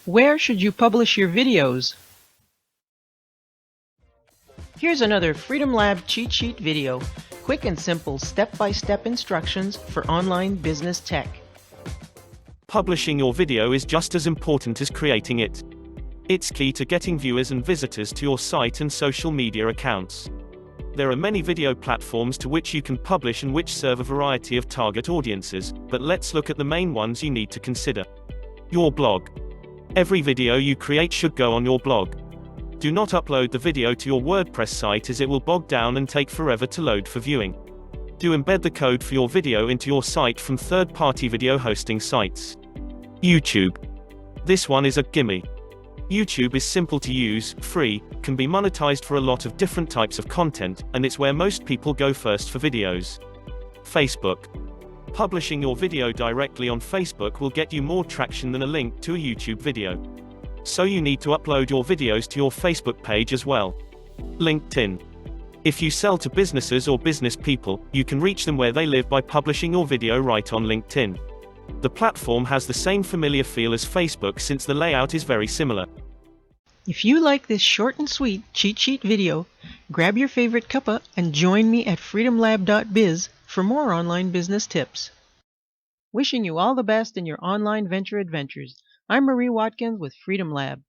Where should you publish your videos? Here's another Freedom Lab cheat sheet video. Quick and simple step-by-step instructions for online business tech. Publishing your video is just as important as creating it. It's key to getting viewers and visitors to your site and social media accounts. There are many video platforms to which you can publish and which serve a variety of target audiences, but let's look at the main ones you need to consider. Your blog. Every video you create should go on your blog. Do not upload the video to your WordPress site as it will bog down and take forever to load for viewing. Do embed the code for your video into your site from third-party video hosting sites. YouTube. This one is a gimme. YouTube is simple to use, free, can be monetized for a lot of different types of content, and it's where most people go first for videos. Facebook. Publishing your video directly on Facebook will get you more traction than a link to a YouTube video. So you need to upload your videos to your Facebook page as well. LinkedIn. If you sell to businesses or business people, you can reach them where they live by publishing your video right on LinkedIn. The platform has the same familiar feel as Facebook since the layout is very similar. If you like this short and sweet cheat sheet video, grab your favorite cuppa and join me at FreedomLab.biz for more online business tips. Wishing you all the best in your online venture adventures. I'm Marie Watkins with Freedom Lab.